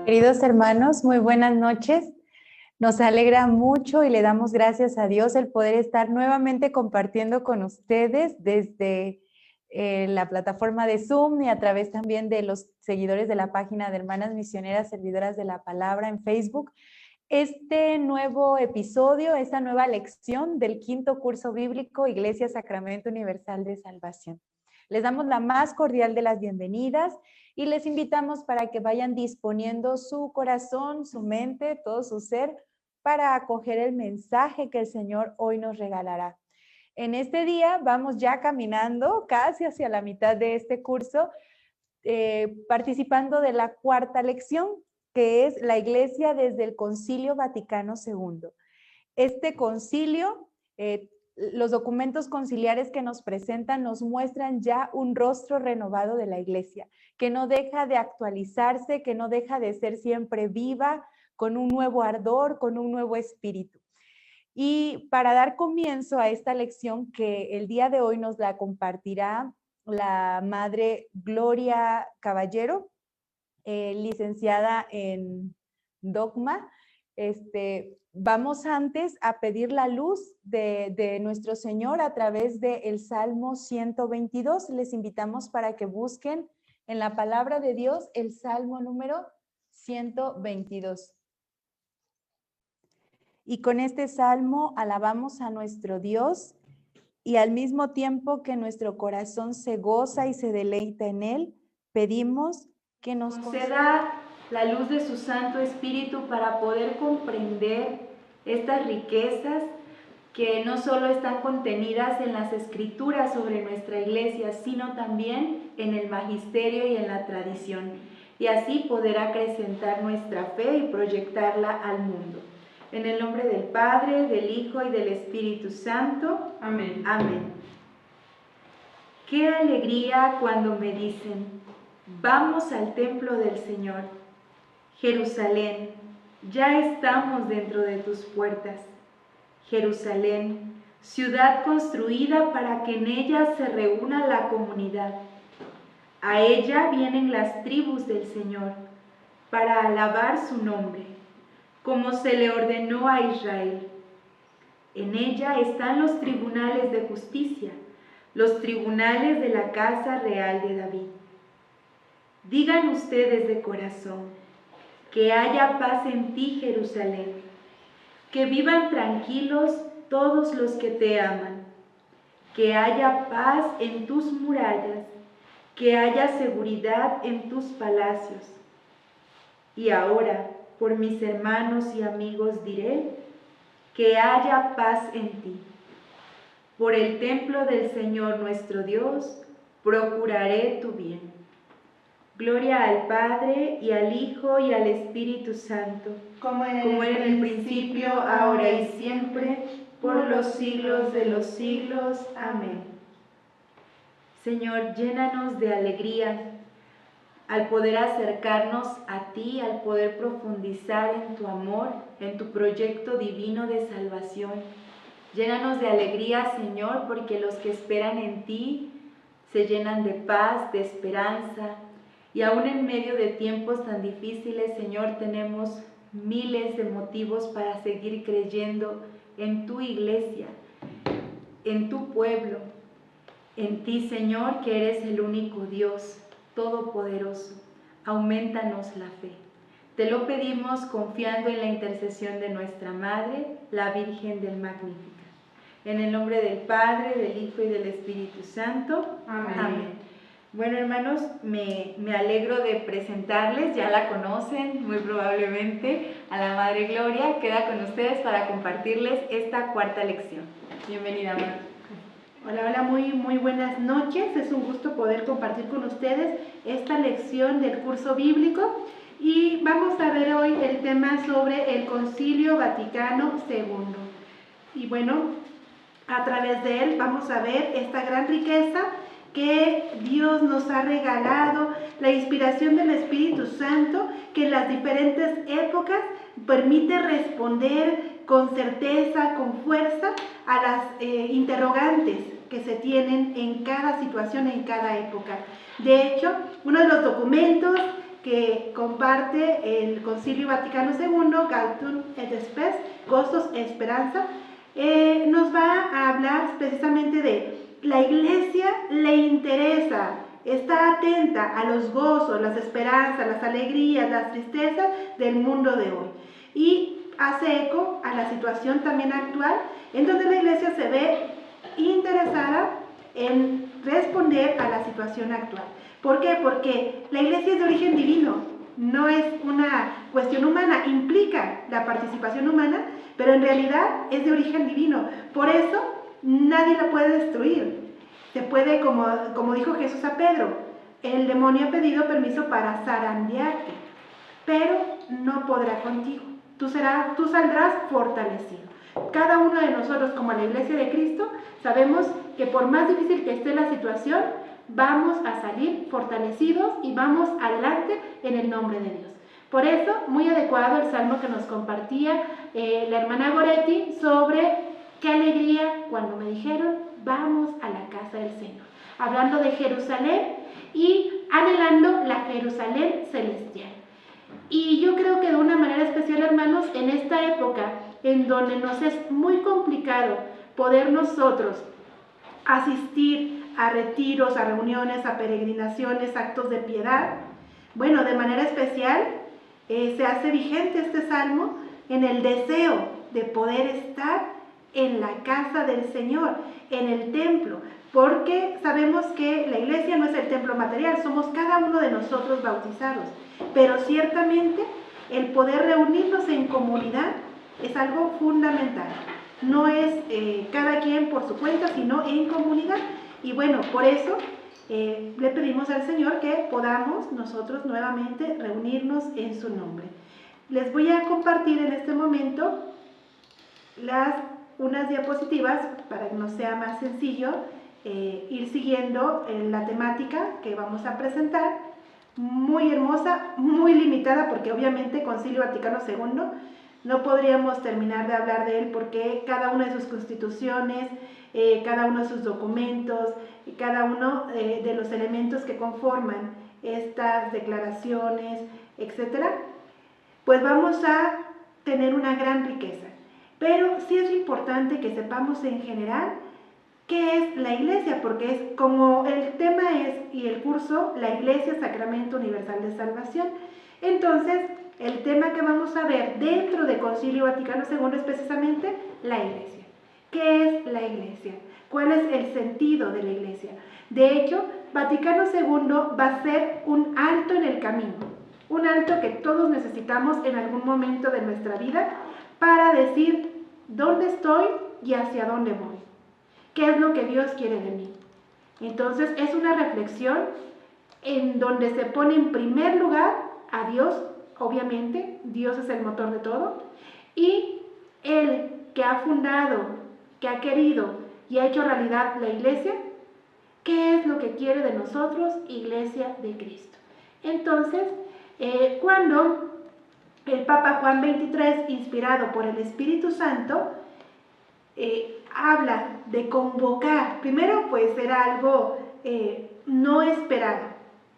Queridos hermanos, muy buenas noches. Nos alegra mucho y le damos gracias a Dios el poder estar nuevamente compartiendo con ustedes desde la plataforma de Zoom y a través también de los seguidores de la página de Hermanas Misioneras Servidoras de la Palabra en Facebook. Este nuevo episodio, esta nueva lección del quinto curso bíblico Iglesia Sacramento Universal de Salvación. Les damos la más cordial de las bienvenidas y les invitamos para que vayan disponiendo su corazón, su mente, todo su ser para acoger el mensaje que el Señor hoy nos regalará. En este día vamos ya caminando casi hacia la mitad de este curso, participando de la cuarta lección, que es la Iglesia desde el Concilio Vaticano II. Este concilio, los documentos conciliares que nos presentan nos muestran ya un rostro renovado de la Iglesia, que no deja de actualizarse, que no deja de ser siempre viva, con un nuevo ardor, con un nuevo espíritu. Y para dar comienzo a esta lección que el día de hoy nos la compartirá la Madre Gloria Caballero, licenciada en Dogma, vamos antes a pedir la luz de nuestro Señor a través del Salmo 122. Les invitamos para que busquen en la palabra de Dios el Salmo número 122. Y con este salmo alabamos a nuestro Dios y al mismo tiempo que nuestro corazón se goza y se deleita en Él, pedimos que nos conceda la luz de su Santo Espíritu para poder comprender estas riquezas que no solo están contenidas en las escrituras sobre nuestra iglesia, sino también en el magisterio y en la tradición, y así poder acrecentar nuestra fe y proyectarla al mundo. En el nombre del Padre, del Hijo y del Espíritu Santo. Amén. Amén. Qué alegría cuando me dicen: vamos al templo del Señor. Jerusalén, ya estamos dentro de tus puertas. Jerusalén, ciudad construida para que en ella se reúna la comunidad. A ella vienen las tribus del Señor para alabar su nombre, como se le ordenó a Israel. En ella están los tribunales de justicia, los tribunales de la casa real de David. Digan ustedes de corazón: que haya paz en ti, Jerusalén, que vivan tranquilos todos los que te aman, que haya paz en tus murallas, que haya seguridad en tus palacios. Y ahora, por mis hermanos y amigos diré: que haya paz en ti. Por el templo del Señor nuestro Dios, procuraré tu bien. Gloria al Padre, y al Hijo, y al Espíritu Santo, como era en el principio, ahora y siempre, por los siglos de los siglos. Amén. Señor, llénanos de alegría al poder acercarnos a ti, al poder profundizar en tu amor, en tu proyecto divino de salvación. Llénanos de alegría, Señor, porque los que esperan en ti se llenan de paz, de esperanza. Y aún en medio de tiempos tan difíciles, Señor, tenemos miles de motivos para seguir creyendo en tu iglesia, en tu pueblo, en ti, Señor, que eres el único Dios todopoderoso. Aumentanos la fe. Te lo pedimos confiando en la intercesión de nuestra Madre, la Virgen del Magnífica. En el nombre del Padre, del Hijo y del Espíritu Santo. Amén. Amén. Bueno, hermanos, me alegro de presentarles, ya la conocen muy probablemente, a la Madre Gloria. Queda con ustedes para compartirles esta cuarta lección. Bienvenida, Madre. Hola, hola, muy buenas noches. Es un gusto poder compartir con ustedes esta lección del curso bíblico. Y vamos a ver hoy el tema sobre el Concilio Vaticano II. Y bueno, a través de él vamos a ver esta gran riqueza que Dios nos ha regalado, la inspiración del Espíritu Santo, que en las diferentes épocas permite responder con certeza, con fuerza a las interrogantes que se tienen en cada situación, en cada época. De hecho, uno de los documentos que comparte el Concilio Vaticano II, Gaudium et Spes, Gozos e Esperanza, nos va a hablar precisamente de la Iglesia le interesa, está atenta a los gozos, las esperanzas, las alegrías, las tristezas del mundo de hoy. Y hace eco a la situación también actual, en donde la Iglesia se ve interesada en responder a la situación actual. ¿Por qué? Porque la Iglesia es de origen divino, no es una cuestión humana, implica la participación humana, pero en realidad es de origen divino. Por eso nadie la puede destruir. Se puede, como dijo Jesús a Pedro, el demonio ha pedido permiso para zarandearte, pero no podrá contigo. Tú saldrás fortalecido. Cada uno de nosotros, como la Iglesia de Cristo, sabemos que por más difícil que esté la situación, vamos a salir fortalecidos y vamos adelante en el nombre de Dios. Por eso, muy adecuado el salmo que nos compartía la hermana Goretti sobre qué alegría cuando me dijeron, vamos a la casa del Señor. Hablando de Jerusalén y anhelando la Jerusalén celestial. Y yo creo que de una manera especial, hermanos, en esta época en donde nos es muy complicado poder nosotros asistir a retiros, a reuniones, a peregrinaciones, actos de piedad, bueno, de manera especial se hace vigente este salmo en el deseo de poder estar en la casa del Señor, en el templo, porque sabemos que la iglesia no es el templo material, somos cada uno de nosotros bautizados, pero ciertamente el poder reunirnos en comunidad es algo fundamental, no es cada quien por su cuenta, sino en comunidad. Y bueno, por eso le pedimos al Señor que podamos nosotros nuevamente reunirnos en su nombre. Les voy a compartir en este momento unas diapositivas para que nos sea más sencillo ir siguiendo la temática que vamos a presentar. Muy hermosa, muy limitada, porque obviamente Concilio Vaticano II no podríamos terminar de hablar de él, porque cada una de sus constituciones, cada uno de sus documentos, cada uno de los elementos que conforman estas declaraciones, etcétera, pues vamos a tener una gran riqueza. Pero sí es importante que sepamos en general qué es la Iglesia, porque es como el tema es, y el curso, la Iglesia, Sacramento Universal de Salvación. Entonces, el tema que vamos a ver dentro de Concilio Vaticano II es precisamente la Iglesia. ¿Qué es la Iglesia? ¿Cuál es el sentido de la Iglesia? De hecho, Vaticano II va a ser un alto en el camino, un alto que todos necesitamos en algún momento de nuestra vida para decir dónde estoy y hacia dónde voy. ¿Qué es lo que Dios quiere de mí? Entonces, es una reflexión en donde se pone en primer lugar a Dios, obviamente, Dios es el motor de todo, y Él que ha fundado, que ha querido y ha hecho realidad la Iglesia, ¿qué es lo que quiere de nosotros, Iglesia de Cristo? Entonces, cuando el Papa Juan XXIII, inspirado por el Espíritu Santo, habla de convocar, primero pues era algo no esperado,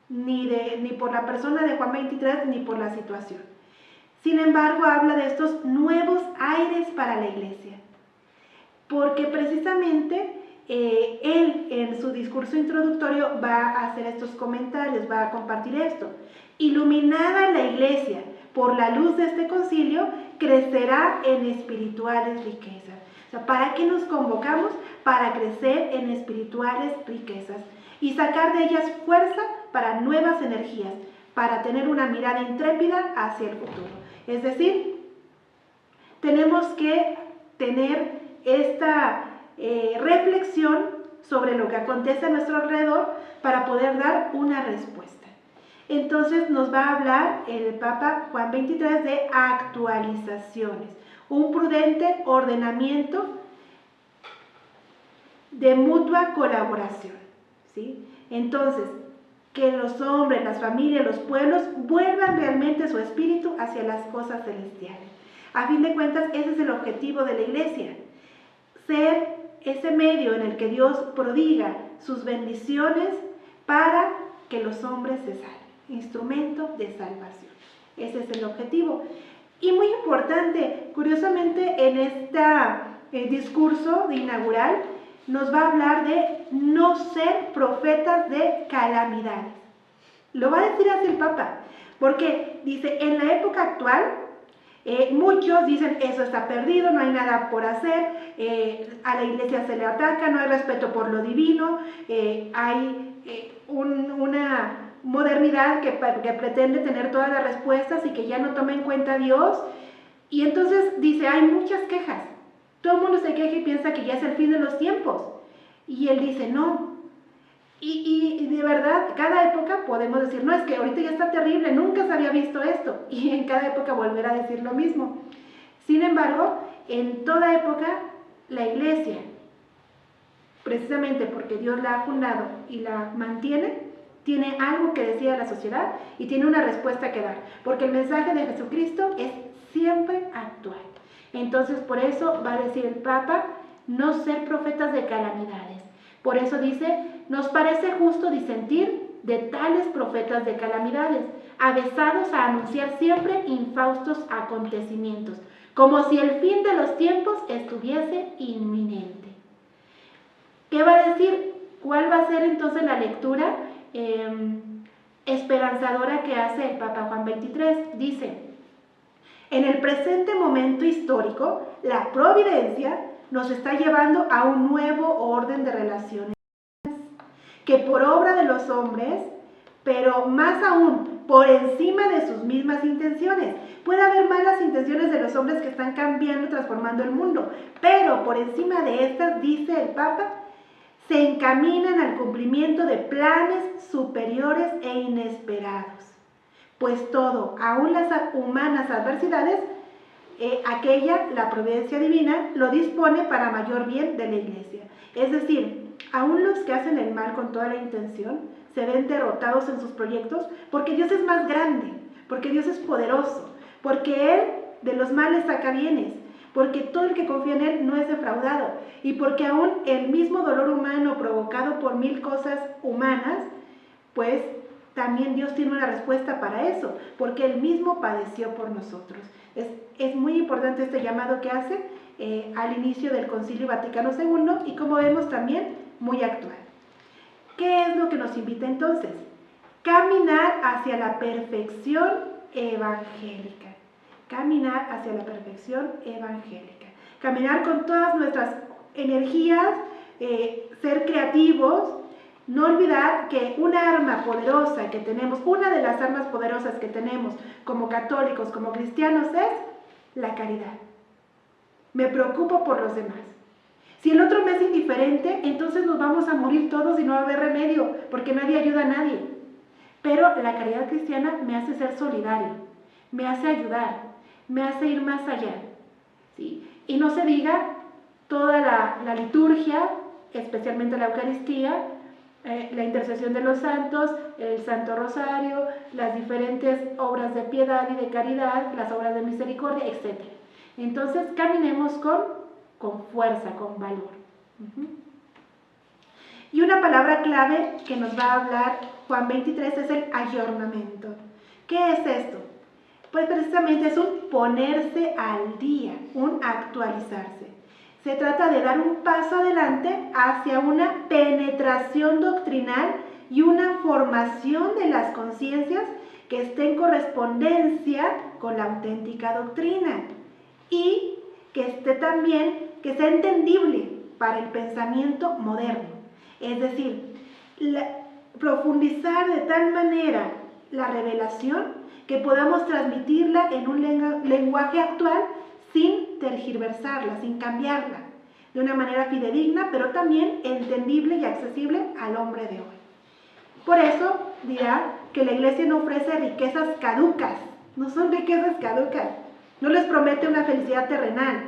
ni por la persona de Juan XXIII ni por la situación. Sin embargo, habla de estos nuevos aires para la Iglesia, porque precisamente él en su discurso introductorio va a hacer estos comentarios, va a compartir esto. Iluminada la Iglesia por la luz de este concilio, crecerá en espirituales riquezas. O sea, ¿para qué nos convocamos? Para crecer en espirituales riquezas y sacar de ellas fuerza para nuevas energías, para tener una mirada intrépida hacia el futuro. Es decir, tenemos que tener esta reflexión sobre lo que acontece a nuestro alrededor para poder dar una respuesta. Entonces nos va a hablar el Papa Juan XXIII de actualizaciones, un prudente ordenamiento de mutua colaboración, ¿sí? Entonces, que los hombres, las familias, los pueblos vuelvan realmente su espíritu hacia las cosas celestiales. A fin de cuentas, ese es el objetivo de la Iglesia, ser ese medio en el que Dios prodiga sus bendiciones para que los hombres se salven. instrumento de salvación. Ese es el objetivo. Y muy importante, curiosamente en este discurso de inaugural nos va a hablar de no ser profetas de calamidades. Lo va a decir así el Papa, porque dice, en la época actual, muchos dicen, eso está perdido, no hay nada por hacer, a la iglesia se le ataca, no hay respeto por lo divino, hay una modernidad que pretende tener todas las respuestas y que ya no toma en cuenta a Dios. Y entonces dice, hay muchas quejas, todo el mundo se queja y piensa que ya es el fin de los tiempos. Y él dice, no. Y de verdad, cada época podemos decir, no, es que ahorita ya está terrible, nunca se había visto esto. Y en cada época volver a decir lo mismo. Sin embargo, en toda época, la iglesia, precisamente porque Dios la ha fundado y la mantiene, tiene algo que decir a la sociedad y tiene una respuesta que dar. Porque el mensaje de Jesucristo es siempre actual. Entonces, por eso va a decir el Papa, no ser profetas de calamidades. Por eso dice, nos parece justo disentir de tales profetas de calamidades, avesados a anunciar siempre infaustos acontecimientos, como si el fin de los tiempos estuviese inminente. ¿Qué va a decir? ¿Cuál va a ser entonces la lectura esperanzadora que hace el Papa Juan XXIII? Dice, en el presente momento histórico, la providencia nos está llevando a un nuevo orden de relaciones que por obra de los hombres, pero más aún por encima de sus mismas intenciones. Puede haber malas intenciones de los hombres que están cambiando, transformando el mundo, pero por encima de estas, dice el Papa, se encaminan al cumplimiento de planes superiores e inesperados. Pues todo, aún las humanas adversidades, la providencia divina, lo dispone para mayor bien de la iglesia. Es decir, aún los que hacen el mal con toda la intención se ven derrotados en sus proyectos porque Dios es más grande, porque Dios es poderoso, porque Él de los males saca bienes, porque todo el que confía en Él no es defraudado y porque aún el mismo dolor humano provocado por mil cosas humanas, pues también Dios tiene una respuesta para eso, porque Él mismo padeció por nosotros. Es muy importante este llamado que hace al inicio del Concilio Vaticano II y como vemos también muy actual. ¿Qué es lo que nos invita entonces? Caminar hacia la perfección evangélica. Caminar hacia la perfección evangélica. Caminar con todas nuestras energías, ser creativos. No olvidar que una arma poderosa que tenemos, una de las armas poderosas que tenemos como católicos, como cristianos, es la caridad. Me preocupo por los demás. Si el otro me es indiferente, entonces nos vamos a morir todos y no va a haber remedio, porque nadie ayuda a nadie. Pero la caridad cristiana me hace ser solidario, me hace ayudar, me hace ir más allá. ¿Sí? Y no se diga toda la liturgia, especialmente la Eucaristía, la intercesión de los santos, el Santo Rosario, las diferentes obras de piedad y de caridad, las obras de misericordia, etc. Entonces, caminemos con fuerza, con valor. Y una palabra clave que nos va a hablar Juan 23 es el ayornamiento. ¿Qué es esto? Pues precisamente es un ponerse al día, un actualizarse. Se trata de dar un paso adelante hacia una penetración doctrinal y una formación de las conciencias que esté en correspondencia con la auténtica doctrina y que esté también, que sea entendible para el pensamiento moderno. Es decir, profundizar de tal manera la revelación que podamos transmitirla en un lenguaje actual sin tergiversarla, sin cambiarla, de una manera fidedigna, pero también entendible y accesible al hombre de hoy. Por eso dirá que la iglesia no ofrece riquezas caducas, no son riquezas caducas, no les promete una felicidad terrenal,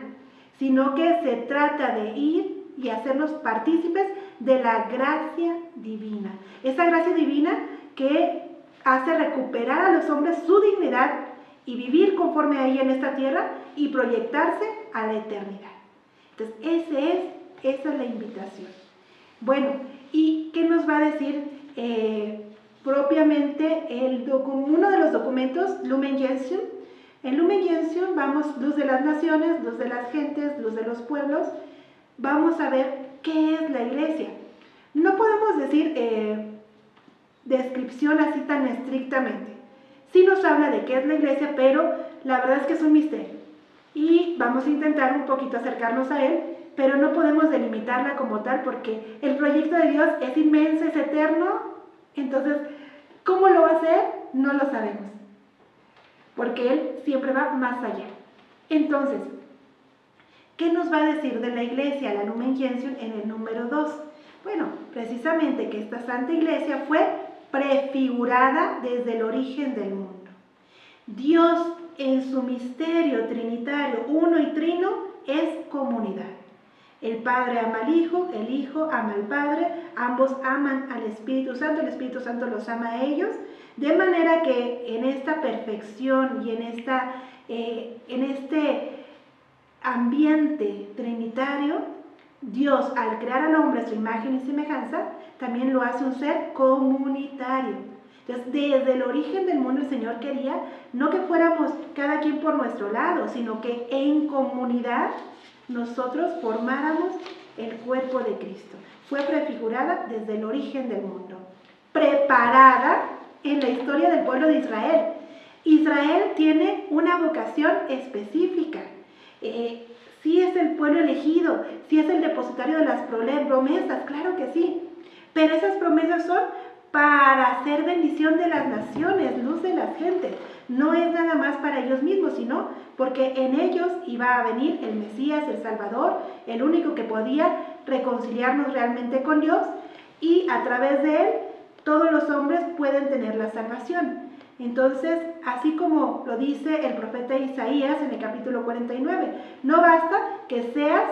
sino que se trata de ir y hacernos partícipes de la gracia divina. Esa gracia divina que hace recuperar a los hombres su dignidad y vivir conforme a ella en esta tierra y proyectarse a la eternidad. Entonces, esa es la invitación. Bueno, ¿y qué nos va a decir propiamente uno de los documentos, Lumen Gentium. En Lumen Gentium vamos, luz de las naciones, luz de las gentes, luz de los pueblos, vamos a ver qué es la iglesia. No podemos decir descripción así tan estrictamente. Sí nos habla de qué es la iglesia, pero la verdad es que es un misterio. Y vamos a intentar un poquito acercarnos a él, pero no podemos delimitarla como tal porque el proyecto de Dios es inmenso, es eterno. Entonces, ¿cómo lo va a hacer? No lo sabemos, porque Él siempre va más allá. Entonces, ¿qué nos va a decir de la iglesia, la Lumen Gentium, en el número 2? Bueno, precisamente que esta Santa Iglesia fue prefigurada desde el origen del mundo. Dios en su misterio trinitario, uno y trino, es comunidad. El Padre ama al Hijo ama al Padre, ambos aman al Espíritu Santo, el Espíritu Santo los ama a ellos, de manera que en esta perfección y en este ambiente trinitario, Dios, al crear al hombre a su imagen y semejanza, también lo hace un ser comunitario. Entonces, desde el origen del mundo, el Señor quería no que fuéramos cada quien por nuestro lado, sino que en comunidad nosotros formáramos el cuerpo de Cristo. Fue prefigurada desde el origen del mundo, preparada en la historia del pueblo de Israel. Israel tiene una vocación específica. Sí es el pueblo elegido, sí es el depositario de las promesas, claro que sí, pero esas promesas son para hacer bendición de las naciones, luz de las gentes. No es nada más para ellos mismos, sino porque en ellos iba a venir el Mesías, el Salvador, el único que podía reconciliarnos realmente con Dios, y a través de él todos los hombres pueden tener la salvación. Entonces, así como lo dice el profeta Isaías en el capítulo 49, no basta que seas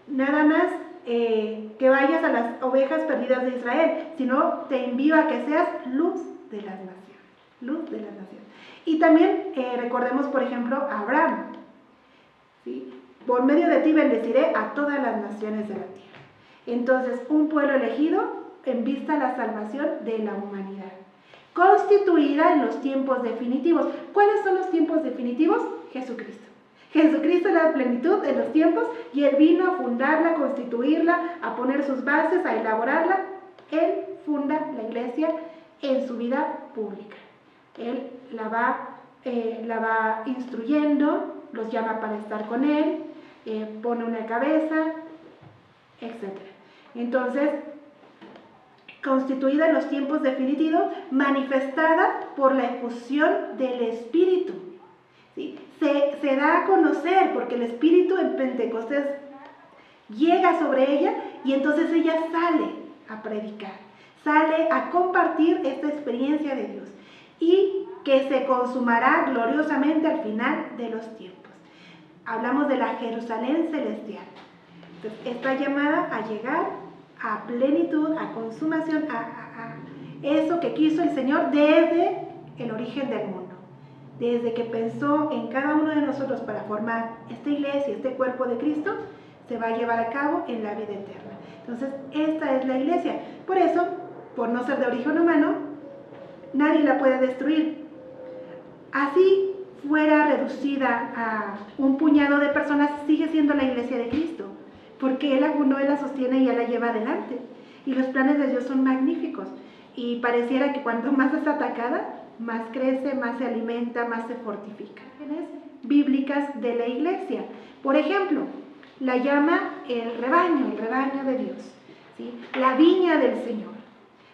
nada más que vayas a las ovejas perdidas de Israel, sino te envío a que seas luz de las naciones, luz de las naciones. Y también recordemos, por ejemplo, a Abraham, ¿sí? Por medio de ti bendeciré a todas las naciones de la tierra. Entonces, un pueblo elegido en vista a la salvación de la humanidad, constituida en los tiempos definitivos. ¿Cuáles son los tiempos definitivos? Jesucristo. Jesucristo es la plenitud de los tiempos y Él vino a fundarla, a constituirla, a poner sus bases, a elaborarla. Él funda la iglesia en su vida pública. Él la va instruyendo, los llama para estar con Él, pone una cabeza, etc. Entonces, constituida en los tiempos definitivos, manifestada por la efusión del Espíritu. ¿Sí? Se da a conocer porque el Espíritu en Pentecostés llega sobre ella y entonces ella sale a predicar, sale a compartir esta experiencia de Dios y que se consumará gloriosamente al final de los tiempos. Hablamos de la Jerusalén celestial. Entonces, está llamada a llegar a plenitud, a consumación, a eso que quiso el Señor desde el origen del mundo. Desde que pensó en cada uno de nosotros para formar esta iglesia, este cuerpo de Cristo, se va a llevar a cabo en la vida eterna. Entonces, esta es la iglesia. Por eso, por no ser de origen humano, nadie la puede destruir. Así fuera reducida a un puñado de personas, sigue siendo la iglesia de Cristo, porque Él la sostiene y Él la lleva adelante. Y los planes de Dios son magníficos. Y pareciera que cuanto más es atacada, más crece, más se alimenta, más se fortifica. Bíblicas de la iglesia. Por ejemplo, la llama el rebaño de Dios, ¿sí? La viña del Señor.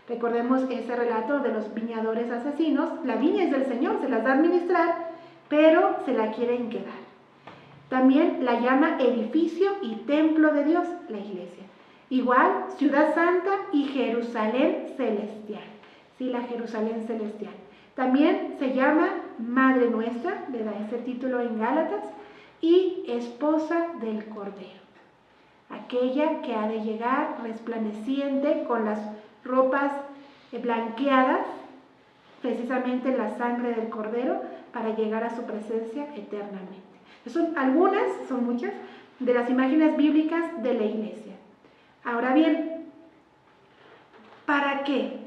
Recordemos ese relato de los viñadores asesinos. La viña es del Señor, se las da a administrar, pero se la quieren quedar. También la llama edificio y templo de Dios, la iglesia. Igual, ciudad santa y Jerusalén celestial. Sí, la Jerusalén celestial. También se llama Madre Nuestra, le da ese título en Gálatas, y Esposa del Cordero. Aquella que ha de llegar resplandeciente con las ropas blanqueadas, precisamente la sangre del Cordero, para llegar a su presencia eternamente. Son algunas, son muchas, de las imágenes bíblicas de la iglesia. Ahora bien, ¿para qué?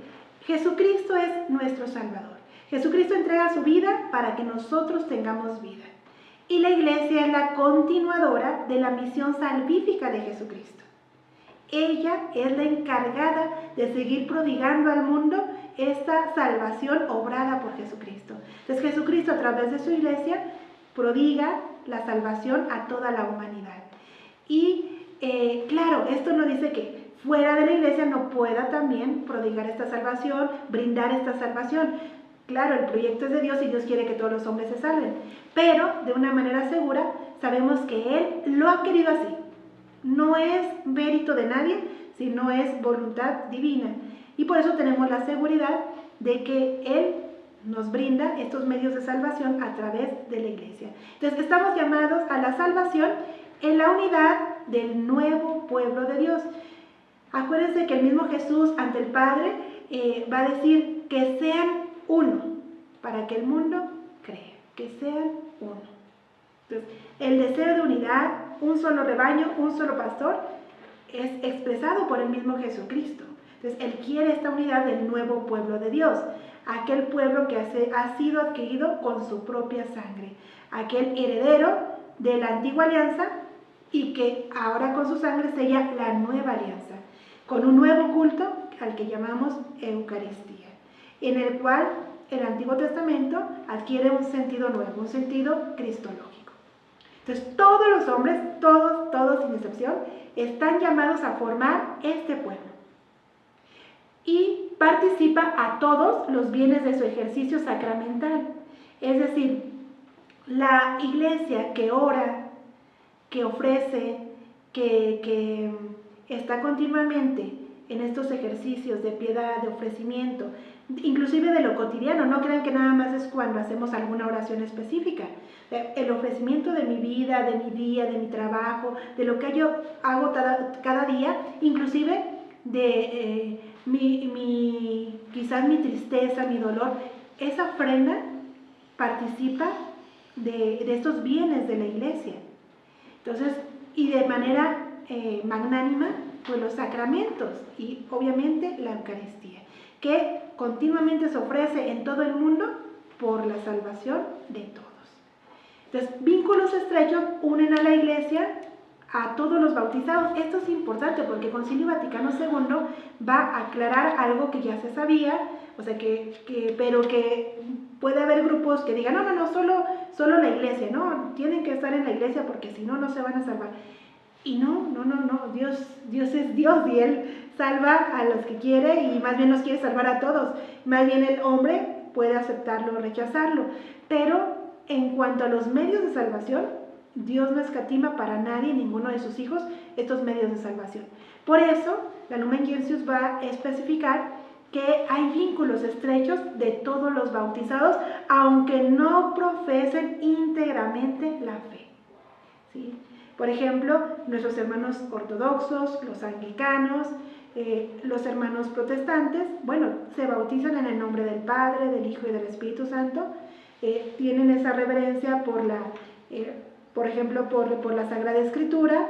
Jesucristo es nuestro Salvador. Jesucristo entrega su vida para que nosotros tengamos vida. Y la iglesia es la continuadora de la misión salvífica de Jesucristo. Ella es la encargada de seguir prodigando al mundo esta salvación obrada por Jesucristo. Entonces Jesucristo, a través de su iglesia, prodiga la salvación a toda la humanidad. Y claro, esto no dice que fuera de la iglesia no pueda también prodigar esta salvación, brindar esta salvación. Claro, el proyecto es de Dios y Dios quiere que todos los hombres se salven, pero de una manera segura sabemos que Él lo ha querido así. No es mérito de nadie, sino es voluntad divina. Y por eso tenemos la seguridad de que Él nos brinda estos medios de salvación a través de la iglesia. Entonces estamos llamados a la salvación en la unidad del nuevo pueblo de Dios. Acuérdense que el mismo Jesús ante el Padre va a decir que sean uno, para que el mundo crea, que sean uno. Entonces, el deseo de unidad, un solo rebaño, un solo pastor, es expresado por el mismo Jesucristo. Entonces, Él quiere esta unidad del nuevo pueblo de Dios, aquel pueblo que ha sido adquirido con su propia sangre, aquel heredero de la antigua alianza y que ahora con su sangre sella la nueva alianza, con un nuevo culto al que llamamos Eucaristía, en el cual el Antiguo Testamento adquiere un sentido nuevo, un sentido cristológico. Entonces, todos los hombres, todos sin excepción, están llamados a formar este pueblo. Y participa a todos los bienes de su ejercicio sacramental. Es decir, la iglesia que ora, que ofrece, que está continuamente en estos ejercicios de piedad, de ofrecimiento, inclusive de lo cotidiano. No crean que nada más es cuando hacemos alguna oración específica. El ofrecimiento de mi vida, de mi día, de mi trabajo, de lo que yo hago cada día, inclusive de quizás mi tristeza, mi dolor, esa ofrenda participa de estos bienes de la iglesia. Entonces, y de manera magnánima, pues los sacramentos y obviamente la Eucaristía, que continuamente se ofrece en todo el mundo por la salvación de todos. Entonces, vínculos estrechos unen a la iglesia a todos los bautizados. Esto es importante porque el Concilio Vaticano II va a aclarar algo que ya se sabía, o sea, pero que puede haber grupos que digan, no, solo la iglesia, no, tienen que estar en la iglesia porque si no, no se van a salvar. Y no, Dios es Dios y Él salva a los que quiere y más bien nos quiere salvar a todos. Más bien el hombre puede aceptarlo o rechazarlo. Pero en cuanto a los medios de salvación, Dios no escatima para nadie, ninguno de sus hijos, estos medios de salvación. Por eso, la Lumen Gentium va a especificar que hay vínculos estrechos de todos los bautizados, aunque no profesen íntegramente la fe. ¿Sí? Por ejemplo, nuestros hermanos ortodoxos, los anglicanos, los hermanos protestantes, bueno, se bautizan en el nombre del Padre, del Hijo y del Espíritu Santo, tienen esa reverencia por ejemplo, por la Sagrada Escritura,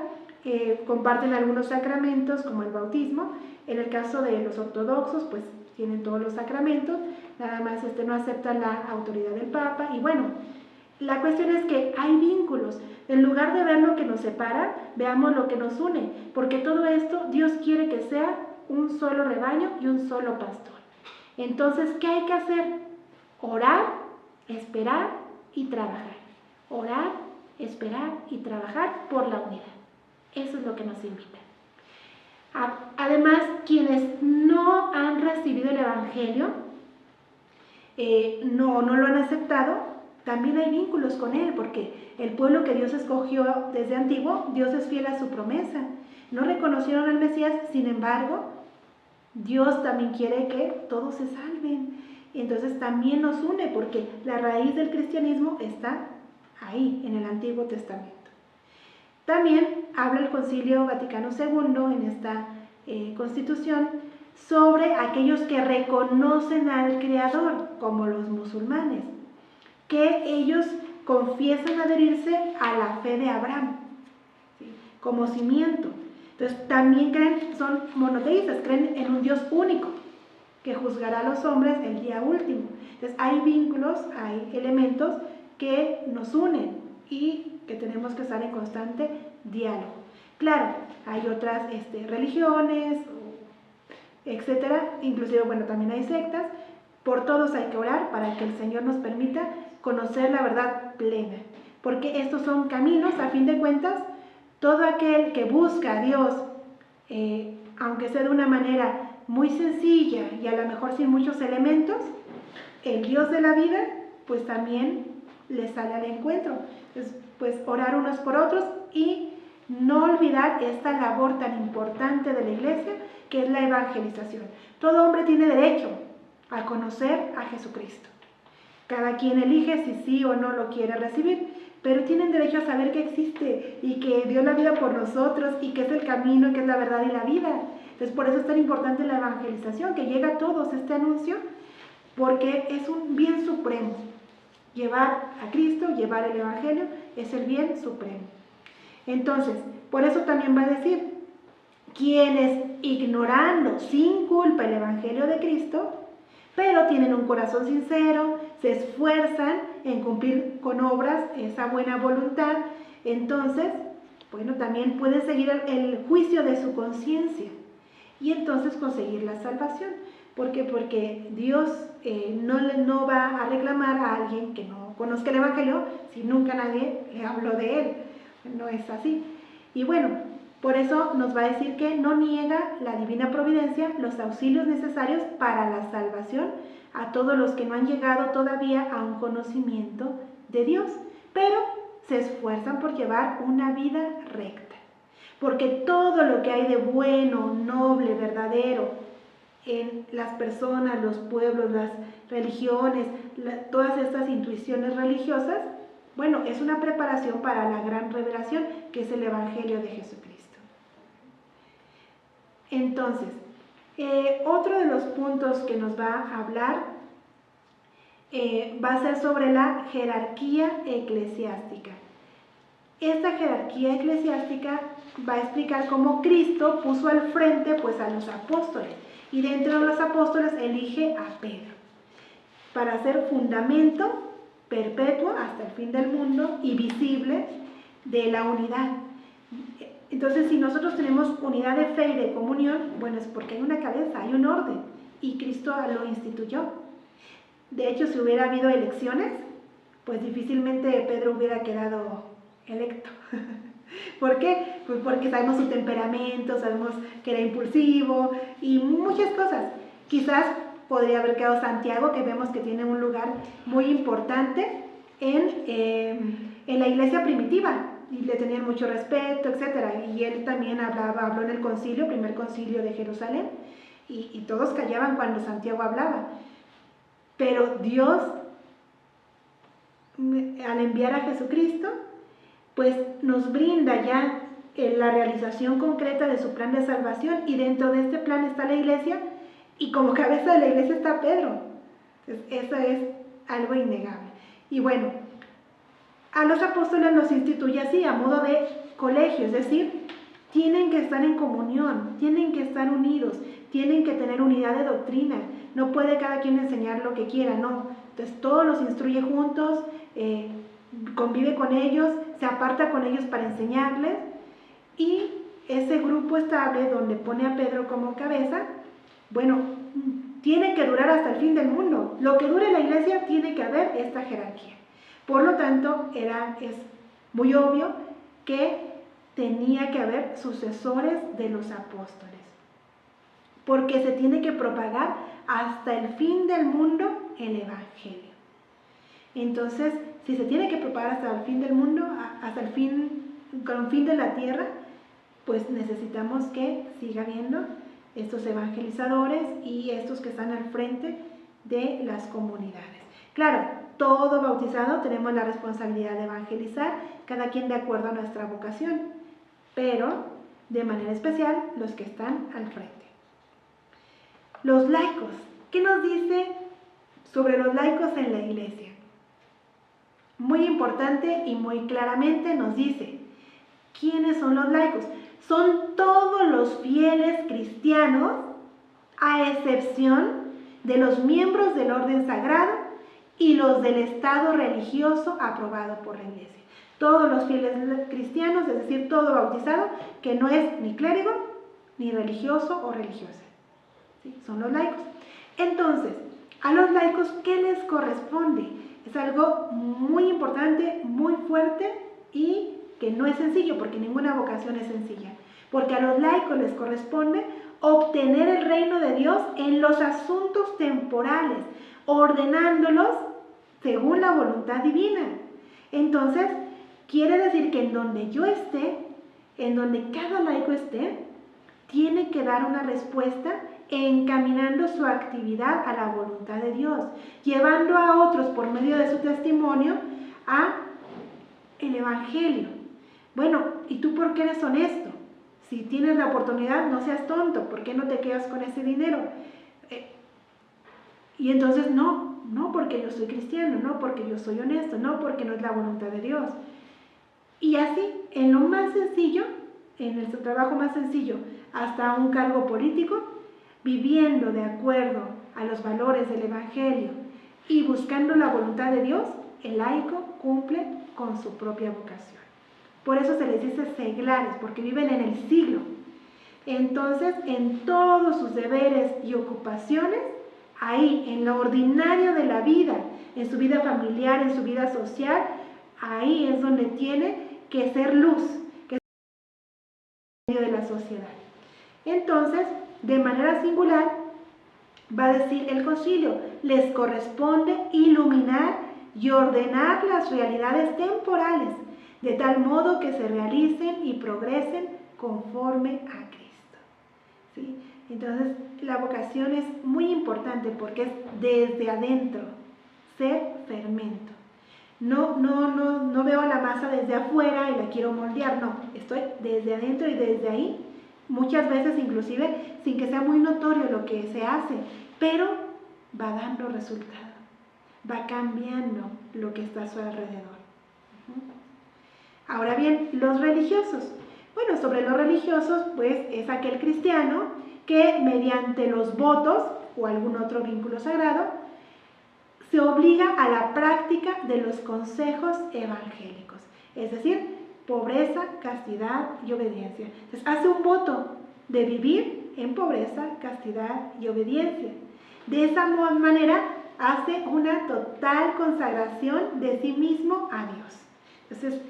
comparten algunos sacramentos como el bautismo. En el caso de los ortodoxos, pues tienen todos los sacramentos, nada más no aceptan la autoridad del Papa. Y bueno, la cuestión es que hay vínculos. En lugar de ver lo que nos separa, veamos lo que nos une, porque todo esto Dios quiere que sea un solo rebaño y un solo pastor. Entonces, ¿qué hay que hacer? Orar, esperar y trabajar. Orar, esperar y trabajar por la unidad. Eso es lo que nos invita. Además, quienes no han recibido el Evangelio, no lo han aceptado, también hay vínculos con Él, porque el pueblo que Dios escogió desde antiguo, Dios es fiel a su promesa. No reconocieron al Mesías, sin embargo, Dios también quiere que todos se salven. Entonces también nos une, porque la raíz del cristianismo está ahí, en el Antiguo Testamento. También habla el Concilio Vaticano II en esta Constitución sobre aquellos que reconocen al Creador, como los musulmanes, que ellos confiesan adherirse a la fe de Abraham, ¿sí?, como cimiento. Entonces también son monoteístas, creen en un Dios único. que juzgará a los hombres el día último. Entonces hay vínculos, hay elementos que nos unen y que tenemos que estar en constante diálogo. Claro, hay otras religiones, etcétera, inclusive, bueno, también hay sectas. Por todos hay que orar para que el Señor nos permita conocer la verdad plena, porque estos son caminos, a fin de cuentas. Todo aquel que busca a Dios, aunque sea de una manera muy sencilla y a lo mejor sin muchos elementos, el Dios de la vida, pues también le sale al encuentro. Entonces, pues orar unos por otros y no olvidar esta labor tan importante de la iglesia, que es la evangelización. Todo hombre tiene derecho a conocer a Jesucristo. Cada quien elige si sí o no lo quiere recibir, pero tienen derecho a saber que existe y que dio la vida por nosotros y que es el camino y que es la verdad y la vida. Entonces, por eso es tan importante la evangelización, que llega a todos este anuncio, porque es un bien supremo. Llevar a Cristo, llevar el Evangelio, es el bien supremo. Entonces, por eso también va a decir, quienes ignorando sin culpa el Evangelio de Cristo, pero tienen un corazón sincero, se esfuerzan en cumplir con obras esa buena voluntad, entonces, bueno, también pueden seguir el juicio de su conciencia y entonces conseguir la salvación. ¿Por qué? Porque Dios no va a reclamar a alguien que no conozca el Evangelio si nunca nadie le habló de él. No es así. Y bueno, por eso nos va a decir que no niega la divina providencia los auxilios necesarios para la salvación a todos los que no han llegado todavía a un conocimiento de Dios, pero se esfuerzan por llevar una vida recta. Porque todo lo que hay de bueno, noble, verdadero en las personas, los pueblos, las religiones, todas estas intuiciones religiosas, bueno, es una preparación para la gran revelación que es el Evangelio de Jesucristo. Entonces, otro de los puntos que nos va a hablar va a ser sobre la jerarquía eclesiástica. Esta jerarquía eclesiástica va a explicar cómo Cristo puso al frente pues a los apóstoles, y dentro de los apóstoles elige a Pedro para ser fundamento perpetuo hasta el fin del mundo y visible de la unidad. Entonces, si nosotros tenemos unidad de fe y de comunión, bueno, es porque hay una cabeza, hay un orden, y Cristo lo instituyó. De hecho, si hubiera habido elecciones, pues difícilmente Pedro hubiera quedado electo. ¿Por qué? Pues porque sabemos su temperamento, sabemos que era impulsivo y muchas cosas. Quizás podría haber quedado Santiago, que vemos que tiene un lugar muy importante en la iglesia primitiva, y le tenían mucho respeto, etc. Y él también habló en el concilio, primer concilio de Jerusalén, y todos callaban cuando Santiago hablaba. Pero Dios, al enviar a Jesucristo, pues nos brinda ya la realización concreta de su plan de salvación, y dentro de este plan está la iglesia, y como cabeza de la iglesia está Pedro. Entonces, eso es algo innegable. Y bueno, a los apóstoles los instituye así, a modo de colegio, es decir, tienen que estar en comunión, tienen que estar unidos, tienen que tener unidad de doctrina. No puede cada quien enseñar lo que quiera, no. Entonces todos los instruye juntos, convive con ellos, se aparta con ellos para enseñarles, y ese grupo estable donde pone a Pedro como cabeza, bueno, tiene que durar hasta el fin del mundo. Lo que dure la iglesia tiene que haber esta jerarquía. Por lo tanto, es muy obvio que tenía que haber sucesores de los apóstoles, porque se tiene que propagar hasta el fin del mundo el Evangelio. Entonces, si se tiene que propagar hasta el fin del mundo, hasta el fin, con fin de la tierra, pues necesitamos que siga habiendo estos evangelizadores y estos que están al frente de las comunidades. Claro, todo bautizado tenemos la responsabilidad de evangelizar, cada quien de acuerdo a nuestra vocación, pero de manera especial los que están al frente. Los laicos. ¿Qué nos dice sobre los laicos en la iglesia? Muy importante y muy claramente nos dice, ¿quiénes son los laicos? Son todos los fieles cristianos, a excepción de los miembros del orden sagrado y los del estado religioso aprobado por la Iglesia. Todos los fieles cristianos, es decir, todo bautizado, que no es ni clérigo, ni religioso o religiosa. ¿Sí? Son los laicos. Entonces, a los laicos, ¿qué les corresponde? Es algo muy importante, muy fuerte y que no es sencillo, porque ninguna vocación es sencilla. Porque a los laicos les corresponde obtener el reino de Dios en los asuntos temporales, ordenándolos según la voluntad divina. Entonces, quiere decir que en donde yo esté, en donde cada laico esté, tiene que dar una respuesta encaminando su actividad a la voluntad de Dios, llevando a otros por medio de su testimonio a el Evangelio. Bueno, ¿y tú por qué eres honesto? Si tienes la oportunidad, no seas tonto, ¿por qué no te quedas con ese dinero? Y entonces no porque yo soy cristiano, no porque yo soy honesto, no porque no es la voluntad de Dios. Y así, en lo más sencillo, en el trabajo más sencillo, hasta un cargo político, viviendo de acuerdo a los valores del Evangelio y buscando la voluntad de Dios, el laico cumple con su propia vocación. Por eso se les dice seglares, porque viven en el siglo. Entonces, en todos sus deberes y ocupaciones, ahí, en lo ordinario de la vida, en su vida familiar, en su vida social, ahí es donde tiene que ser luz, que es el medio de la sociedad. Entonces, de manera singular, va a decir el concilio, les corresponde iluminar y ordenar las realidades temporales, de tal modo que se realicen y progresen conforme a Cristo. ¿Sí? Entonces, la vocación es muy importante porque es desde adentro, ser fermento. No veo la masa desde afuera y la quiero moldear, no, estoy desde adentro y desde ahí, muchas veces inclusive sin que sea muy notorio lo que se hace, pero va dando resultado, va cambiando lo que está a su alrededor. Ahora bien, los religiosos. Bueno, sobre los religiosos, pues es aquel cristiano que mediante los votos o algún otro vínculo sagrado, se obliga a la práctica de los consejos evangélicos, es decir, pobreza, castidad y obediencia. Entonces, hace un voto de vivir en pobreza, castidad y obediencia. De esa manera, hace una total consagración de sí mismo a Dios. Entonces,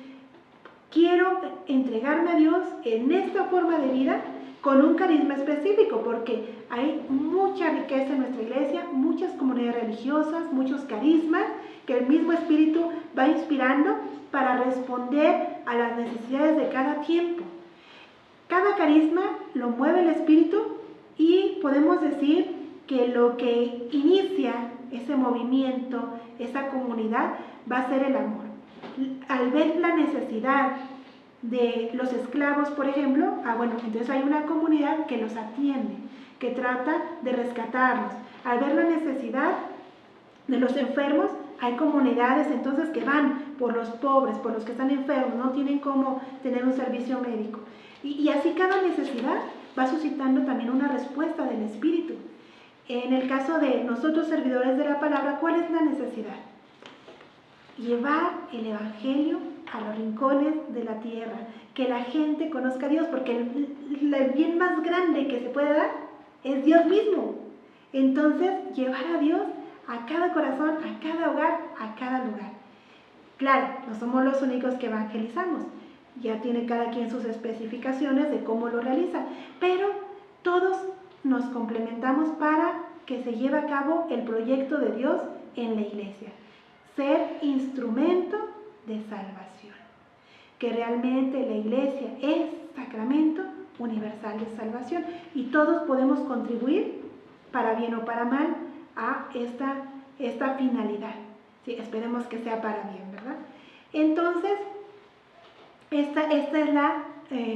quiero entregarme a Dios en esta forma de vida con un carisma específico, porque hay mucha riqueza en nuestra iglesia, muchas comunidades religiosas, muchos carismas que el mismo Espíritu va inspirando para responder a las necesidades de cada tiempo. Cada carisma lo mueve el Espíritu y podemos decir que lo que inicia ese movimiento, esa comunidad, va a ser el amor. Al ver la necesidad de los esclavos, por ejemplo, bueno, entonces hay una comunidad que los atiende, que trata de rescatarlos. Al ver la necesidad de los enfermos, hay comunidades entonces que van por los pobres, por los que están enfermos, no tienen cómo tener un servicio médico. Y así cada necesidad va suscitando también una respuesta del Espíritu. En el caso de nosotros, servidores de la palabra, ¿cuál es la necesidad? Llevar el Evangelio a los rincones de la tierra, que la gente conozca a Dios, porque el bien más grande que se puede dar es Dios mismo. Entonces, llevar a Dios a cada corazón, a cada hogar, a cada lugar. Claro, no somos los únicos que evangelizamos, ya tiene cada quien sus especificaciones de cómo lo realiza, pero todos nos complementamos para que se lleve a cabo el proyecto de Dios en la iglesia. Ser instrumento de salvación, que realmente la iglesia es sacramento universal de salvación y todos podemos contribuir, para bien o para mal, a esta finalidad. Sí, esperemos que sea para bien, ¿verdad? Entonces, esta es la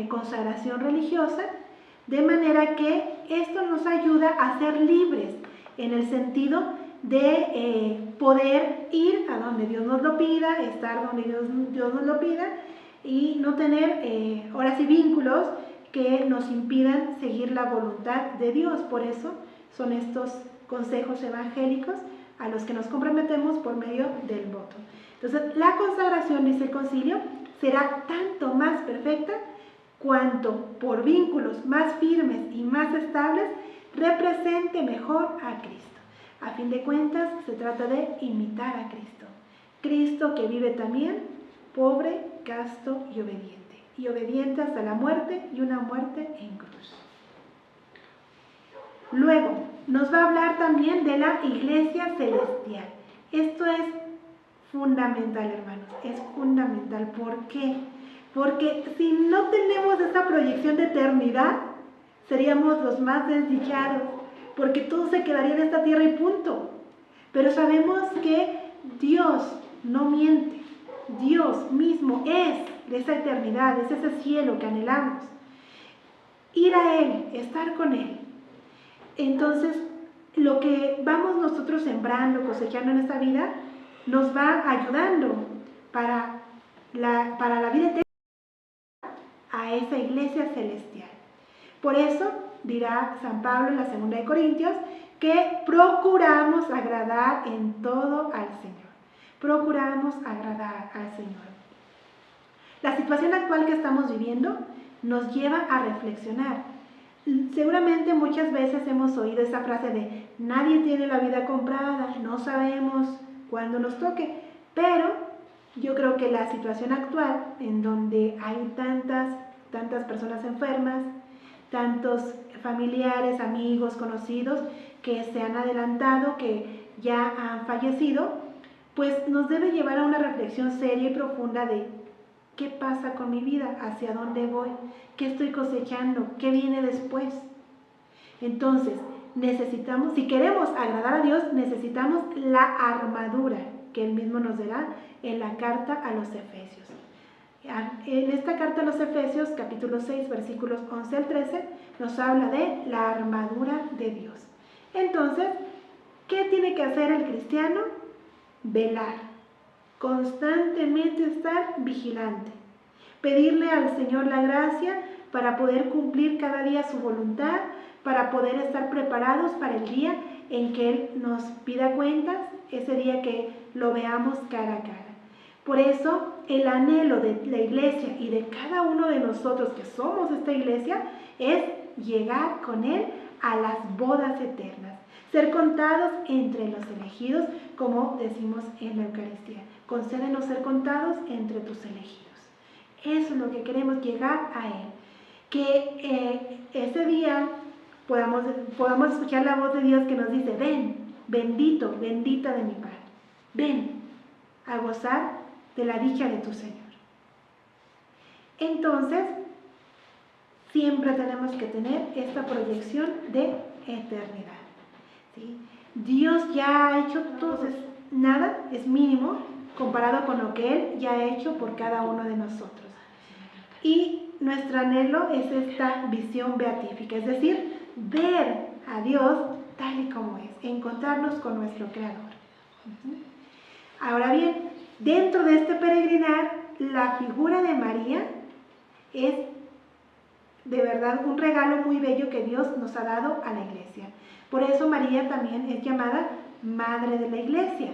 consagración religiosa, de manera que esto nos ayuda a ser libres, en el sentido de poder ir a donde Dios nos lo pida, estar donde Dios nos lo pida, y no tener ahora sí vínculos que nos impidan seguir la voluntad de Dios. Por eso son estos consejos evangélicos a los que nos comprometemos por medio del voto. Entonces, la consagración, dice el concilio, será tanto más perfecta cuanto por vínculos más firmes y más estables represente mejor a Cristo. A fin de cuentas, se trata de imitar a Cristo. Cristo que vive también pobre, casto y obediente hasta la muerte y una muerte en cruz. Luego, nos va a hablar también de la iglesia celestial. Esto es fundamental, hermanos, es fundamental. ¿Por qué? Porque si no tenemos esta proyección de eternidad, seríamos los más desdichados, porque todo se quedaría en esta tierra y punto. Pero sabemos que Dios no miente, Dios mismo es de esa eternidad, es ese cielo que anhelamos. Ir a Él, estar con Él. Entonces, lo que vamos nosotros sembrando, cosechando en esta vida, nos va ayudando para la vida eterna a esa iglesia celestial. Por eso dirá San Pablo en la 2 de Corintios que procuramos agradar en todo al Señor. Procuramos agradar al Señor. La situación actual que estamos viviendo nos lleva a reflexionar. Seguramente muchas veces hemos oído esa frase de nadie tiene la vida comprada, no sabemos cuándo nos toque, pero yo creo que la situación actual, en donde hay tantas personas enfermas, tantos familiares, amigos, conocidos que se han adelantado, que ya han fallecido, pues nos debe llevar a una reflexión seria y profunda de ¿qué pasa con mi vida? ¿Hacia dónde voy? ¿Qué estoy cosechando? ¿Qué viene después? Entonces, necesitamos, si queremos agradar a Dios, necesitamos la armadura que Él mismo nos dará en la carta a los Efesios. En esta carta a los Efesios, capítulo 6, versículos 11 al 13, nos habla de la armadura de Dios. Entonces, ¿qué tiene que hacer el cristiano? Velar, constantemente estar vigilante, pedirle al Señor la gracia para poder cumplir cada día su voluntad, para poder estar preparados para el día en que Él nos pida cuentas, ese día que lo veamos cara a cara. Por eso, el anhelo de la iglesia y de cada uno de nosotros que somos esta iglesia es llegar con Él a las bodas eternas, ser contados entre los elegidos, como decimos en la Eucaristía. Concédenos ser contados entre tus elegidos. Eso es lo que queremos, llegar a Él. Que ese día podamos escuchar la voz de Dios que nos dice, ven, bendito, bendita de mi Padre, ven a gozar de la dicha de tu Señor. Entonces, siempre tenemos que tener esta proyección de eternidad, ¿sí? Dios ya ha hecho todo, nada es mínimo comparado con lo que Él ya ha hecho por cada uno de nosotros. Y nuestro anhelo es esta visión beatífica, es decir, ver a Dios tal y como es, encontrarnos con nuestro Creador. Ahora bien, dentro de este peregrinar, la figura de María es de verdad un regalo muy bello que Dios nos ha dado a la iglesia. Por eso María también es llamada Madre de la Iglesia.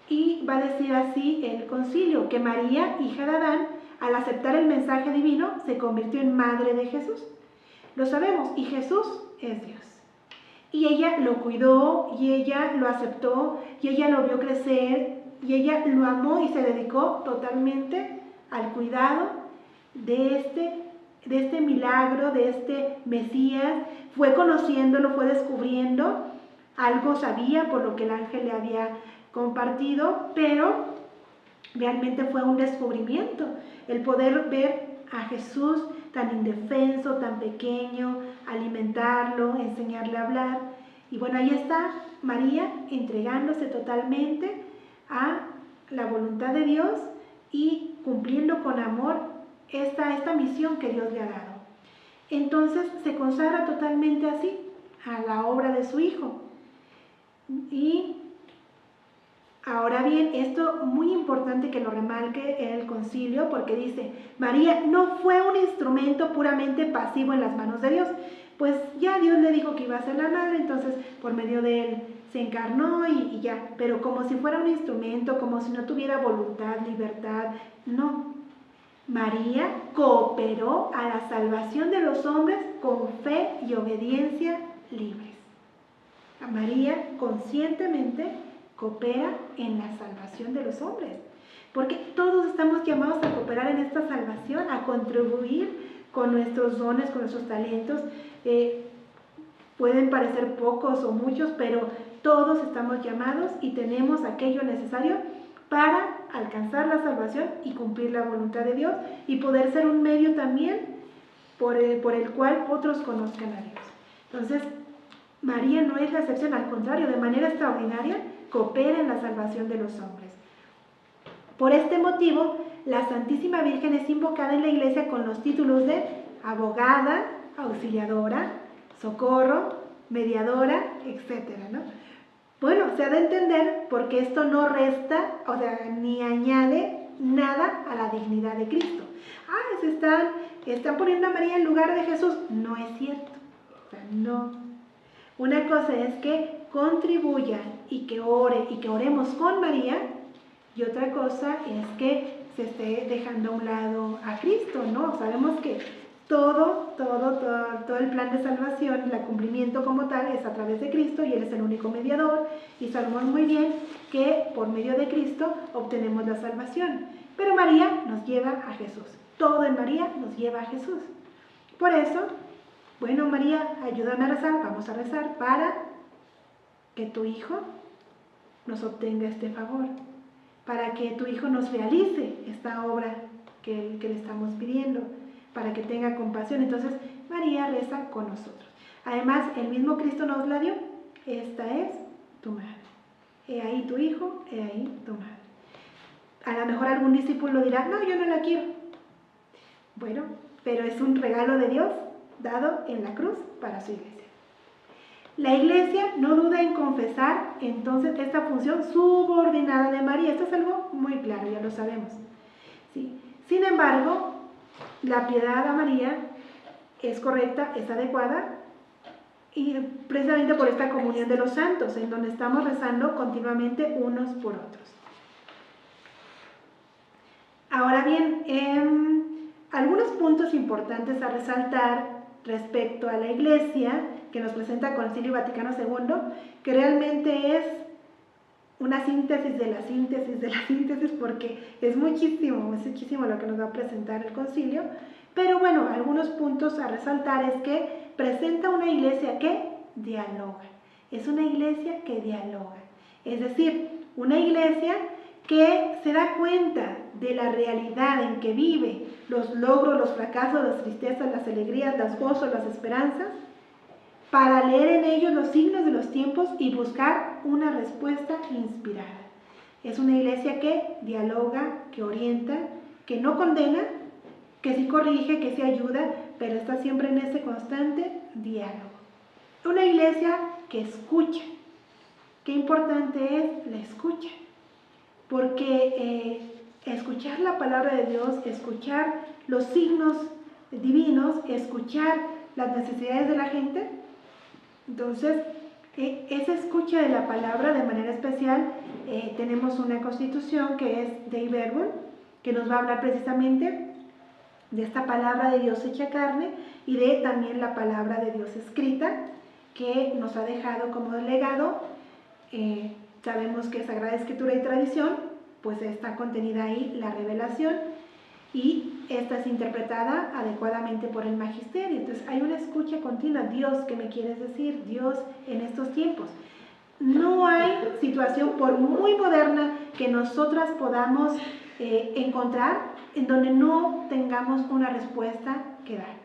Y va a decir así el concilio, que María, hija de Adán, al aceptar el mensaje divino, se convirtió en Madre de Jesús. Lo sabemos, y Jesús es Dios. Y ella lo cuidó, y ella lo aceptó, y ella lo vio crecer, y ella lo amó y se dedicó totalmente al cuidado de este milagro, de este Mesías. Fue conociéndolo, fue descubriendo, algo sabía por lo que el ángel le había compartido, pero realmente fue un descubrimiento, el poder ver a Jesús tan indefenso, tan pequeño, alimentarlo, enseñarle a hablar. Y bueno, ahí está María entregándose totalmente a la voluntad de Dios y cumpliendo con amor esta misión que Dios le ha dado. Entonces se consagra totalmente así a la obra de su Hijo. Y ahora bien, esto muy importante que lo remarque en el concilio, porque dice, María no fue un instrumento puramente pasivo en las manos de Dios, pues ya Dios le dijo que iba a ser la madre, entonces por medio de él se encarnó y ya, pero como si fuera un instrumento, como si no tuviera voluntad, libertad, no. María cooperó a la salvación de los hombres con fe y obediencia libres. María conscientemente coopera en la salvación de los hombres, porque todos estamos llamados a cooperar en esta salvación, a contribuir con nuestros dones, con nuestros talentos. Pueden parecer pocos o muchos, pero todos estamos llamados y tenemos aquello necesario para alcanzar la salvación y cumplir la voluntad de Dios y poder ser un medio también por el cual otros conozcan a Dios. Entonces, María no es la excepción, al contrario, de manera extraordinaria coopera en la salvación de los hombres. Por este motivo, la Santísima Virgen es invocada en la Iglesia con los títulos de abogada, auxiliadora, socorro, mediadora, etcétera, ¿no? Bueno, se ha de entender porque esto no resta, o sea, ni añade nada a la dignidad de Cristo. Se están poniendo a María en lugar de Jesús. No es cierto. O sea, no. Una cosa es que contribuya y que ore y que oremos con María, y otra cosa es que se esté dejando a un lado a Cristo, ¿no? Sabemos que todo el plan de salvación, el cumplimiento como tal, es a través de Cristo y Él es el único mediador, y sabemos muy bien que por medio de Cristo obtenemos la salvación. Pero María nos lleva a Jesús. Todo en María nos lleva a Jesús. Por eso, bueno, María, ayúdame a rezar, vamos a rezar para que tu Hijo nos obtenga este favor, para que tu Hijo nos realice esta obra que le estamos pidiendo, para que tenga compasión. Entonces, María reza con nosotros. Además, el mismo Cristo nos la dio. Esta es tu madre. He ahí tu hijo, he ahí tu madre. A lo mejor algún discípulo dirá, no, yo no la quiero. Bueno, pero es un regalo de Dios dado en la cruz para su iglesia. La iglesia no duda en confesar entonces esta función subordinada de María. Esto es algo muy claro, ya lo sabemos. ¿Sí? Sin embargo, la piedad a María es correcta, es adecuada, y precisamente por esta comunión de los santos, en donde estamos rezando continuamente unos por otros. Ahora bien, algunos puntos importantes a resaltar respecto a la Iglesia que nos presenta el Concilio Vaticano II, que realmente es una síntesis de la síntesis de la síntesis, porque es muchísimo lo que nos va a presentar el concilio. Pero bueno, algunos puntos a resaltar es que presenta una iglesia que dialoga. Es una iglesia que dialoga. Es decir, una iglesia que se da cuenta de la realidad en que vive, los logros, los fracasos, las tristezas, las alegrías, los gozos, las esperanzas, para leer en ellos los signos de los tiempos y buscar una respuesta inspirada. Es una iglesia que dialoga, que orienta, que no condena, que sí corrige, que sí ayuda, pero está siempre en ese constante diálogo. Una iglesia que escucha. Qué importante es la escucha, porque escuchar la palabra de Dios, escuchar los signos divinos, escuchar las necesidades de la gente. Entonces, esa escucha de la palabra de manera especial, tenemos una constitución que es Dei Verbum, que nos va a hablar precisamente de esta palabra de Dios hecha carne y de también la palabra de Dios escrita que nos ha dejado como legado. Sabemos que Sagrada Escritura y tradición, pues está contenida ahí la revelación, y esta es interpretada adecuadamente por el magisterio. Entonces hay una escucha continua. Dios, ¿qué me quieres decir? Dios, en estos tiempos. No hay situación, por muy moderna que nosotras podamos encontrar, en donde no tengamos una respuesta que dar.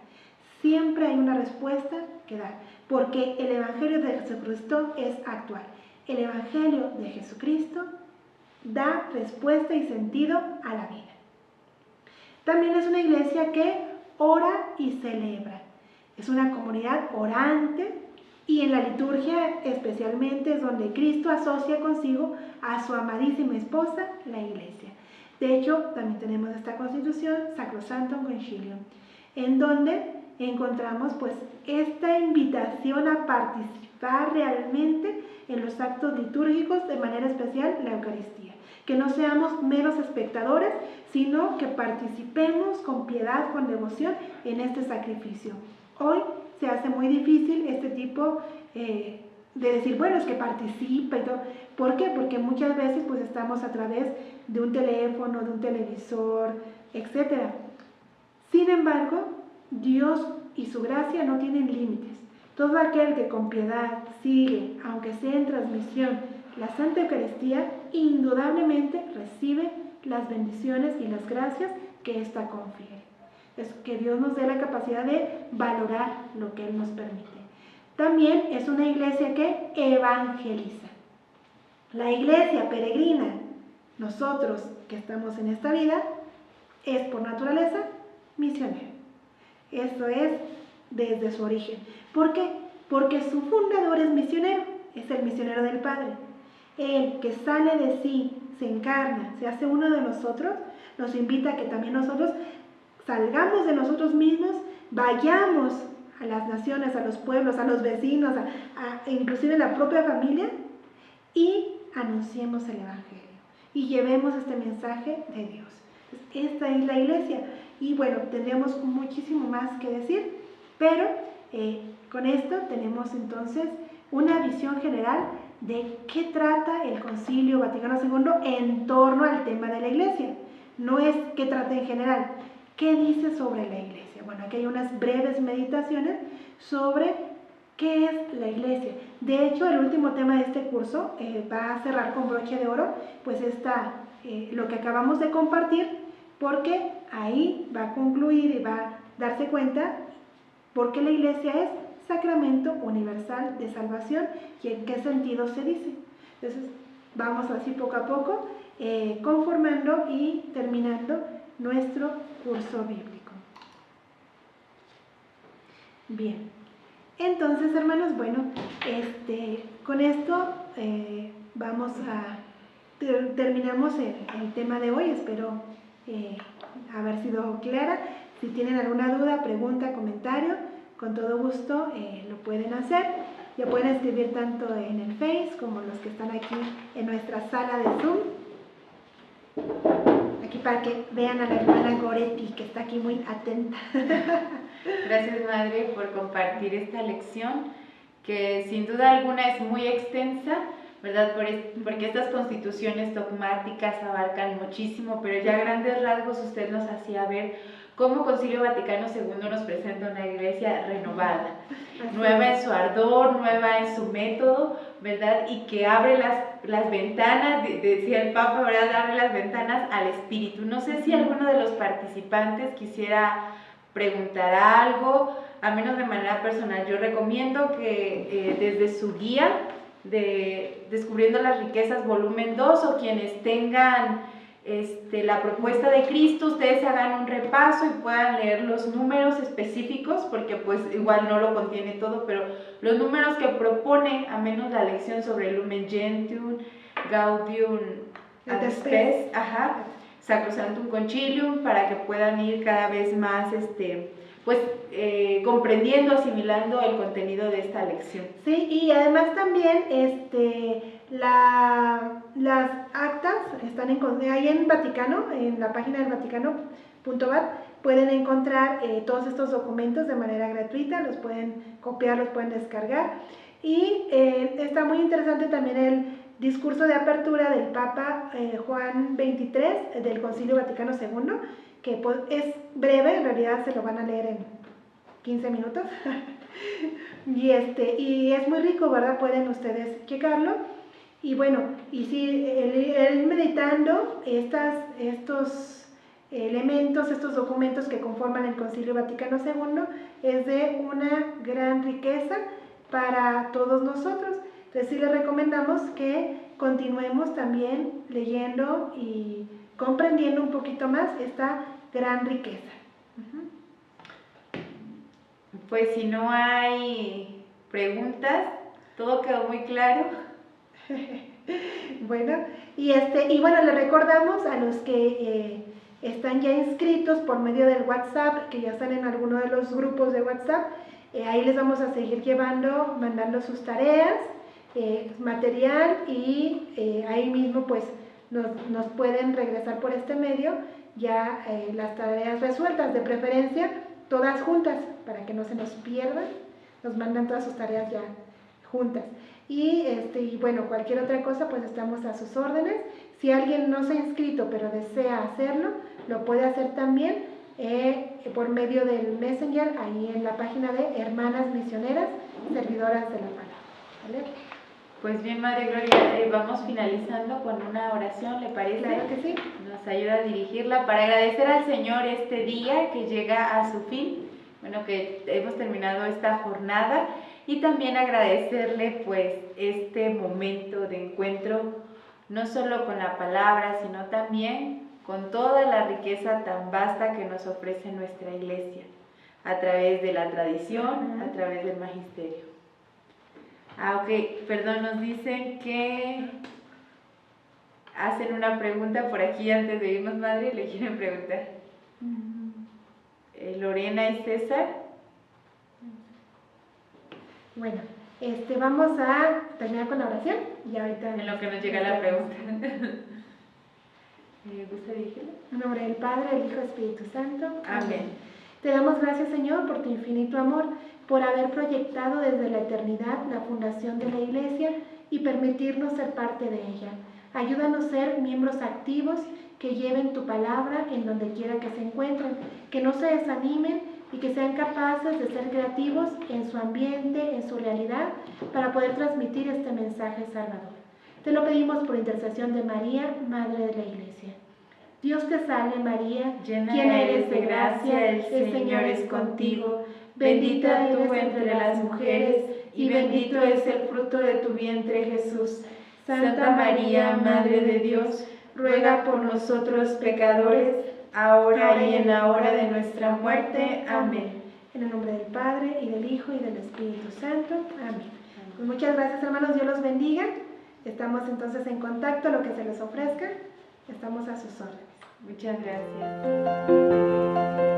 Siempre hay una respuesta que dar, porque el Evangelio de Jesucristo es actual. El Evangelio de Jesucristo da respuesta y sentido a la vida. También es una iglesia que ora y celebra. Es una comunidad orante, y en la liturgia especialmente es donde Cristo asocia consigo a su amadísima esposa, la iglesia. De hecho, también tenemos esta constitución, Sacrosanctum Concilium, en donde encontramos pues esta invitación a participar realmente en los actos litúrgicos, de manera especial la Eucaristía. Que no seamos meros espectadores, sino que participemos con piedad, con devoción en este sacrificio. Hoy se hace muy difícil este tipo de decir, bueno, es que participa y todo. ¿Por qué? Porque muchas veces pues estamos a través de un teléfono, de un televisor, etc. Sin embargo, Dios y su gracia no tienen límites. Todo aquel que con piedad sigue, aunque sea en transmisión, la Santa Eucaristía, indudablemente recibe las bendiciones y las gracias que ésta confiere. Es que Dios nos dé la capacidad de valorar lo que Él nos permite. También es una iglesia que evangeliza. La iglesia peregrina, nosotros que estamos en esta vida, es por naturaleza misionero. Eso es desde su origen. ¿Por qué? Porque su fundador es misionero, es el misionero del Padre. Él que sale de sí, se encarna, se hace uno de nosotros, nos invita a que también nosotros salgamos de nosotros mismos, vayamos a las naciones, a los pueblos, a los vecinos, inclusive a la propia familia, y anunciemos el Evangelio y llevemos este mensaje de Dios. Esta es la iglesia. Y bueno, tendríamos muchísimo más que decir, pero con esto tenemos entonces una visión general de qué trata el Concilio Vaticano II en torno al tema de la iglesia. No es qué trata en general, qué dice sobre la iglesia. Bueno, aquí hay unas breves meditaciones sobre qué es la iglesia. De hecho, el último tema de este curso va a cerrar con broche de oro, pues lo que acabamos de compartir, porque ahí va a concluir y va a darse cuenta por qué la iglesia es sacramento universal de salvación y en qué sentido se dice. Entonces, vamos así poco a poco conformando y terminando nuestro curso bíblico. Bien, entonces, hermanos, bueno, con esto terminamos el tema de hoy. Espero haber sido clara. Si tienen alguna duda, pregunta, comentario, con todo gusto lo pueden hacer. Ya pueden escribir tanto en el Face como los que están aquí en nuestra sala de Zoom. Aquí para que vean a la hermana Goretti, que está aquí muy atenta. Gracias, Madre, por compartir esta lección, que sin duda alguna es muy extensa, ¿verdad? Porque estas constituciones dogmáticas abarcan muchísimo, pero ya a grandes rasgos usted nos hacía ver cómo Concilio Vaticano II nos presenta una iglesia renovada, nueva en su ardor, nueva en su método, ¿verdad? Y que abre las ventanas, decía el Papa, ¿verdad? Abre las ventanas al Espíritu. No sé si alguno de los participantes quisiera preguntar algo, a menos de manera personal. Yo recomiendo que desde su guía de Descubriendo las Riquezas, volumen 2, o quienes tengan la propuesta de Cristo, ustedes hagan un repaso y puedan leer los números específicos, porque pues igual no lo contiene todo, pero los números que propone, a menos la lección sobre Lumen Gentium, Gaudium et Spes, Sacrosanctum Concilium, para que puedan ir cada vez más comprendiendo, asimilando el contenido de esta lección. Sí, y además también las actas están ahí en Vaticano, en la página del Vaticano.vat, pueden encontrar todos estos documentos de manera gratuita, los pueden copiar, los pueden descargar. Y está muy interesante también el discurso de apertura del Papa Juan XXIII del Concilio Vaticano II, que pues, es breve, en realidad se lo van a leer en 15 minutos. y es muy rico, ¿verdad? Pueden ustedes checarlo. Y bueno, y si el meditando estos elementos, estos documentos que conforman el Concilio Vaticano II, es de una gran riqueza para todos nosotros. Entonces sí les recomendamos que continuemos también leyendo y comprendiendo un poquito más esta gran riqueza. Pues si no hay preguntas, todo quedó muy claro. Bueno, y bueno, les recordamos a los que están ya inscritos por medio del WhatsApp, que ya están en alguno de los grupos de WhatsApp, ahí les vamos a seguir mandando sus tareas, material, y ahí mismo pues nos pueden regresar por este medio ya las tareas resueltas, de preferencia todas juntas, para que no se nos pierdan, nos mandan todas sus tareas ya juntas. Y bueno, cualquier otra cosa pues estamos a sus órdenes. Si alguien no se ha inscrito pero desea hacerlo, lo puede hacer también por medio del Messenger, ahí en la página de Hermanas Misioneras Servidoras de la Palabra, ¿vale? Pues bien, Madre Gloria, vamos finalizando con una oración, ¿le parece? Claro que sí. Nos ayuda a dirigirla para agradecer al Señor este día que llega a su fin, bueno, que hemos terminado esta jornada, y también agradecerle pues este momento de encuentro, no solo con la palabra, sino también con toda la riqueza tan vasta que nos ofrece nuestra Iglesia, a través de la tradición, a través del magisterio. Ok, perdón, nos dicen que hacen una pregunta por aquí antes de irnos, Madre, le quieren preguntar. Lorena y César. Bueno, vamos a terminar con la oración y ahorita... En lo que nos llega la pregunta. ¿Me gusta dirigirla? En nombre del Padre, el Hijo y el Espíritu Santo. Amén. Te damos gracias, Señor, por tu infinito amor, por haber proyectado desde la eternidad la fundación de la Iglesia y permitirnos ser parte de ella. Ayúdanos a ser miembros activos que lleven tu palabra en donde quiera que se encuentren, que no se desanimen y que sean capaces de ser creativos en su ambiente, en su realidad, para poder transmitir este mensaje salvador. Te lo pedimos por intercesión de María, Madre de la Iglesia. Dios te salve María, llena eres de gracia, el Señor es contigo. Bendita tú entre las mujeres, y bendito es el fruto de tu vientre, Jesús. Santa María, Madre de Dios, ruega por nosotros pecadores, ahora y en la hora de nuestra muerte. Amén. En el nombre del Padre, y del Hijo, y del Espíritu Santo. Amén. Pues muchas gracias, hermanos, Dios los bendiga. Estamos entonces en contacto, lo que se les ofrezca, estamos a sus órdenes. Muchas gracias.